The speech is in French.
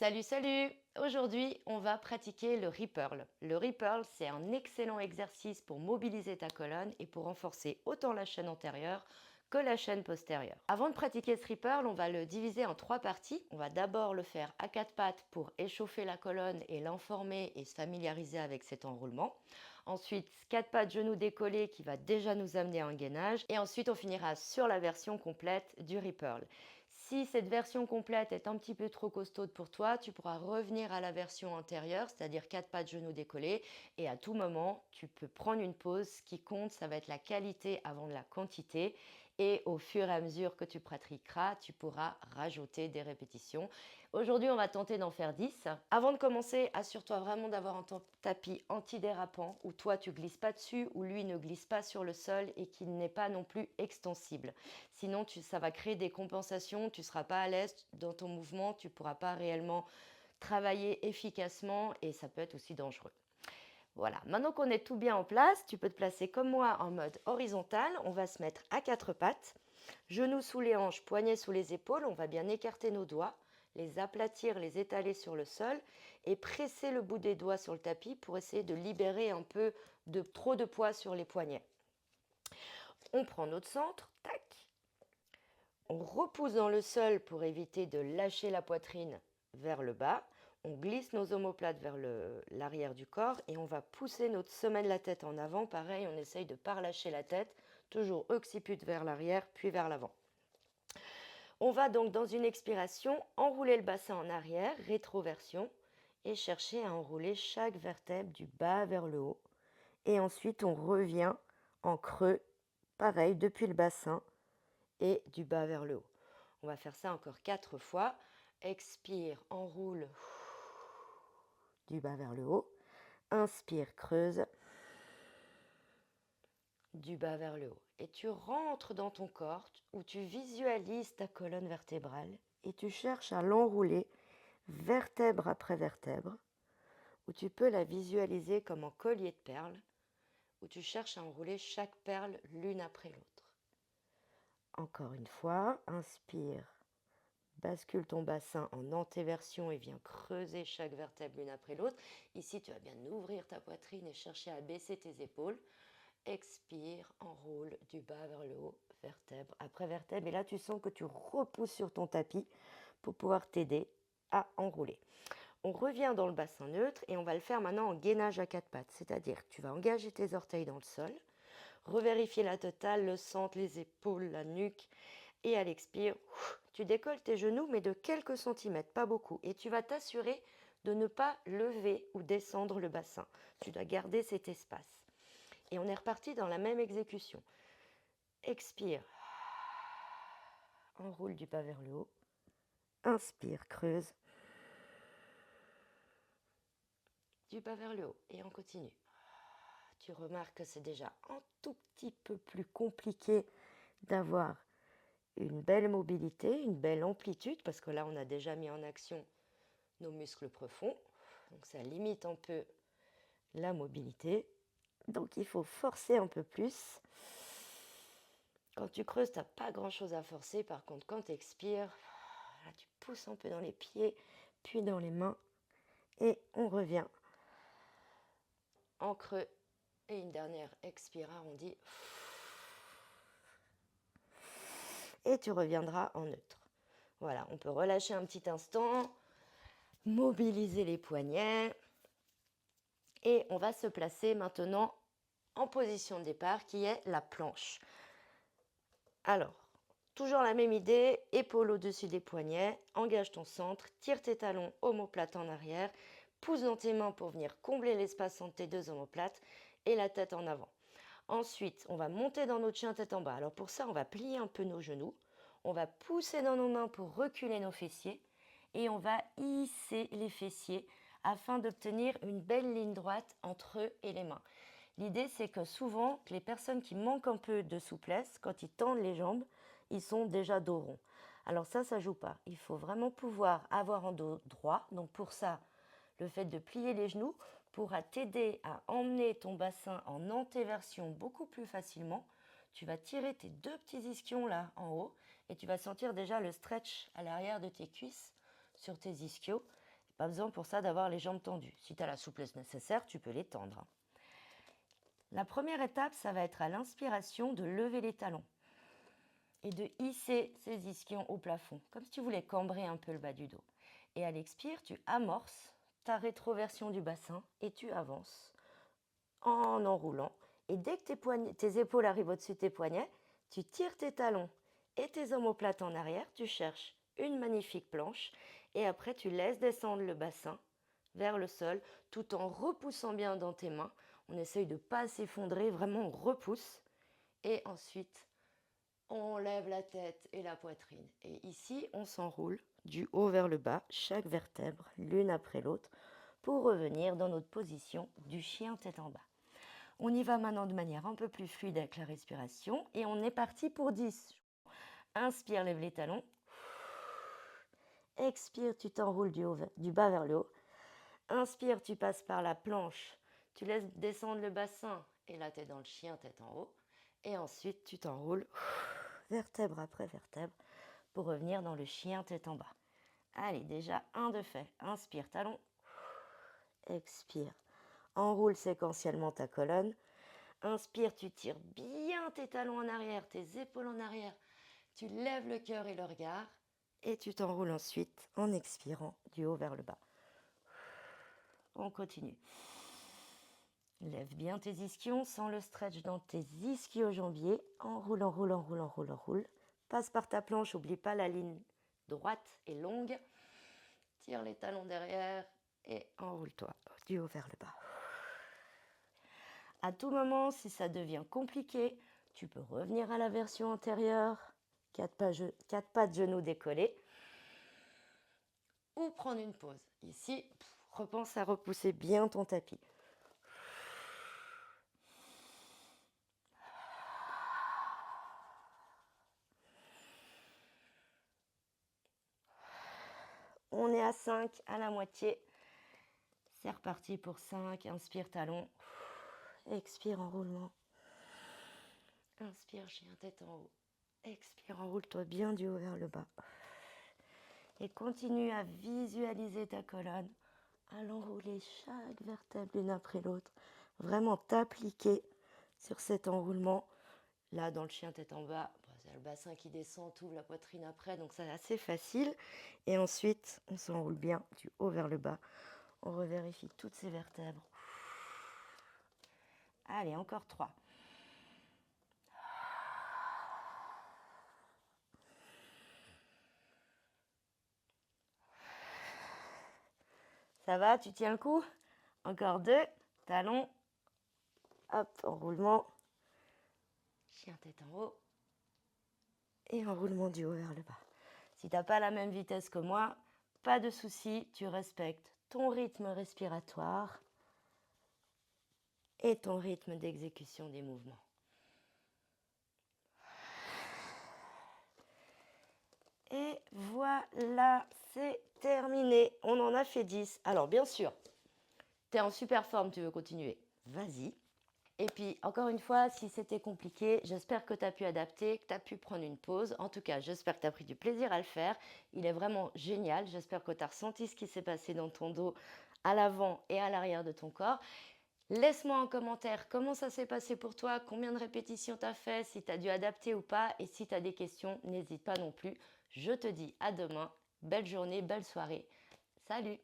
Salut, salut! Aujourd'hui, on va pratiquer le Ripperl. Le Ripperl, c'est un excellent exercice pour mobiliser ta colonne et pour renforcer autant la chaîne antérieure que la chaîne postérieure. Avant de pratiquer ce Ripperl, on va le diviser en trois parties. On va d'abord le faire à quatre pattes pour échauffer la colonne et l'informer et se familiariser avec cet enroulement. Ensuite, quatre pattes genoux décollés qui va déjà nous amener à un gainage. Et ensuite, on finira sur la version complète du Ripperl. Si cette version complète est un petit peu trop costaude pour toi, tu pourras revenir à la version antérieure, c'est-à-dire quatre pattes genoux décollés. Et à tout moment, tu peux prendre une pause. Ce qui compte, ça va être la qualité avant la quantité. Et au fur et à mesure que tu pratiqueras, tu pourras rajouter des répétitions. Aujourd'hui, on va tenter d'en faire 10. Avant de commencer, assure-toi vraiment d'avoir un tapis antidérapant où toi, tu glisses pas dessus, où lui ne glisse pas sur le sol et qu'il n'est pas non plus extensible. Sinon, ça va créer des compensations, tu ne seras pas à l'aise dans ton mouvement, tu ne pourras pas réellement travailler efficacement et ça peut être aussi dangereux. Voilà, maintenant qu'on est tout bien en place, tu peux te placer comme moi en mode horizontal. On va se mettre à quatre pattes, genoux sous les hanches, poignets sous les épaules. On va bien écarter nos doigts, les aplatir, les étaler sur le sol et presser le bout des doigts sur le tapis pour essayer de libérer un peu de trop de poids sur les poignets. On prend notre centre, tac. On repousse dans le sol pour éviter de lâcher la poitrine vers le bas. On glisse nos omoplates vers l'arrière du corps et on va pousser notre sommet de la tête en avant. Pareil, on essaye de ne pas relâcher la tête, toujours occiput vers l'arrière puis vers l'avant. On va donc dans une expiration enrouler le bassin en arrière, rétroversion, et chercher à enrouler chaque vertèbre du bas vers le haut. Et ensuite, on revient en creux, pareil, depuis le bassin et du bas vers le haut. On va faire ça encore 4 fois. Expire, enroule du bas vers le haut. Inspire, creuse du bas vers le haut. Et tu rentres dans ton corps où tu visualises ta colonne vertébrale et tu cherches à l'enrouler vertèbre après vertèbre, où tu peux la visualiser comme un collier de perles, où tu cherches à enrouler chaque perle l'une après l'autre. Encore une fois, inspire. Bascule ton bassin en antéversion et viens creuser chaque vertèbre l'une après l'autre. Ici, tu vas bien ouvrir ta poitrine et chercher à baisser tes épaules. Expire, enroule du bas vers le haut, vertèbre après vertèbre. Et là, tu sens que tu repousses sur ton tapis pour pouvoir t'aider à enrouler. On revient dans le bassin neutre et on va le faire maintenant en gainage à quatre pattes. C'est-à-dire que tu vas engager tes orteils dans le sol, revérifier la totale, le centre, les épaules, la nuque. Et à l'expire, tu décolles tes genoux, mais de quelques centimètres, pas beaucoup. Et tu vas t'assurer de ne pas lever ou descendre le bassin. Tu dois garder cet espace. Et on est reparti dans la même exécution. Expire. Enroule du bas vers le haut. Inspire, creuse. Du bas vers le haut. Et on continue. Tu remarques que c'est déjà un tout petit peu plus compliqué d'avoir une belle mobilité, une belle amplitude, parce que là, on a déjà mis en action nos muscles profonds. Donc, ça limite un peu la mobilité. Donc, il faut forcer un peu plus. Quand tu creuses, tu n'as pas grand-chose à forcer. Par contre, quand tu expires, là, tu pousses un peu dans les pieds, puis dans les mains. Et on revient en creux. Et une dernière expire arrondie. Et tu reviendras en neutre. Voilà, on peut relâcher un petit instant, mobiliser les poignets. Et on va se placer maintenant en position de départ qui est la planche. Alors, toujours la même idée, épaule au-dessus des poignets, engage ton centre, tire tes talons omoplates en arrière, pousse dans tes mains pour venir combler l'espace entre tes deux omoplates et la tête en avant. Ensuite, on va monter dans notre chien tête en bas. Alors pour ça, on va plier un peu nos genoux, on va pousser dans nos mains pour reculer nos fessiers et on va hisser les fessiers afin d'obtenir une belle ligne droite entre eux et les mains. L'idée, c'est que souvent, les personnes qui manquent un peu de souplesse, quand ils tendent les jambes, ils sont déjà dos rond. Alors ça ne joue pas. Il faut vraiment pouvoir avoir un dos droit. Donc pour ça, le fait de plier les genoux pourra t'aider à emmener ton bassin en antéversion beaucoup plus facilement. Tu vas tirer tes deux petits ischions là en haut et tu vas sentir déjà le stretch à l'arrière de tes cuisses sur tes ischios. Pas besoin pour ça d'avoir les jambes tendues. Si tu as la souplesse nécessaire, tu peux les tendre. La première étape, ça va être à l'inspiration de lever les talons et de hisser ses ischions au plafond, comme si tu voulais cambrer un peu le bas du dos. Et à l'expire, tu amorces ta rétroversion du bassin et tu avances en enroulant. Et dès que tes épaules arrivent au-dessus de tes poignets, tu tires tes talons et tes omoplates en arrière, tu cherches une magnifique planche et après tu laisses descendre le bassin vers le sol tout en repoussant bien dans tes mains. On essaye de ne pas s'effondrer, vraiment on repousse et ensuite on lève la tête et la poitrine. Et ici on s'enroule du haut vers le bas, chaque vertèbre l'une après l'autre pour revenir dans notre position du chien tête en bas. On y va maintenant de manière un peu plus fluide avec la respiration et on est parti pour 10. Inspire, lève les talons. Expire, tu t'enroules du bas vers le haut. Inspire, tu passes par la planche. Tu laisses descendre le bassin et là, tu es dans le chien tête en haut. Et ensuite, tu t'enroules vertèbre après vertèbre pour revenir dans le chien tête en bas. Allez, déjà, un de fait. Inspire, talon. Expire. Enroule séquentiellement ta colonne. Inspire, tu tires bien tes talons en arrière, tes épaules en arrière. Tu lèves le cœur et le regard. Et tu t'enroules ensuite en expirant du haut vers le bas. On continue. Lève bien tes ischions, sens le stretch dans tes ischio-jambiers. Enroule, enroule, enroule, enroule, enroule. Passe par ta planche, n'oublie pas la ligne droite et longue. Tire les talons derrière et enroule-toi du haut vers le bas. À tout moment, si ça devient compliqué, tu peux revenir à la version antérieure, 4 pas de genoux décollés, ou prendre une pause. Ici, repense à repousser bien ton tapis. On est à 5, à la moitié. C'est reparti pour 5. Inspire, talon. Expire, enroulement. Inspire, chien tête en haut. Expire, enroule-toi bien du haut vers le bas. Et continue à visualiser ta colonne, à l'enrouler chaque vertèbre l'une après l'autre. Vraiment t'appliquer sur cet enroulement. Là, dans le chien tête en bas, c'est le bassin qui descend, tu ouvres la poitrine après, donc c'est assez facile. Et ensuite, on s'enroule bien du haut vers le bas. On revérifie toutes ces vertèbres. Allez, encore 3. Ça va, tu tiens le coup? Encore 2. Talon. Hop, enroulement. Chien tête en haut. Et enroulement du haut vers le bas. Si tu n'as pas la même vitesse que moi, pas de souci, tu respectes ton rythme respiratoire et ton rythme d'exécution des mouvements. Et voilà, c'est terminé. On en a fait 10. Alors bien sûr, tu es en super forme, tu veux continuer, vas-y. Et puis, encore une fois, si c'était compliqué, j'espère que tu as pu adapter, que tu as pu prendre une pause. En tout cas, j'espère que tu as pris du plaisir à le faire. Il est vraiment génial. J'espère que tu as ressenti ce qui s'est passé dans ton dos, à l'avant et à l'arrière de ton corps. Laisse-moi en commentaire comment ça s'est passé pour toi, combien de répétitions tu as fait, si tu as dû adapter ou pas. Et si tu as des questions, n'hésite pas non plus. Je te dis à demain. Belle journée, belle soirée. Salut!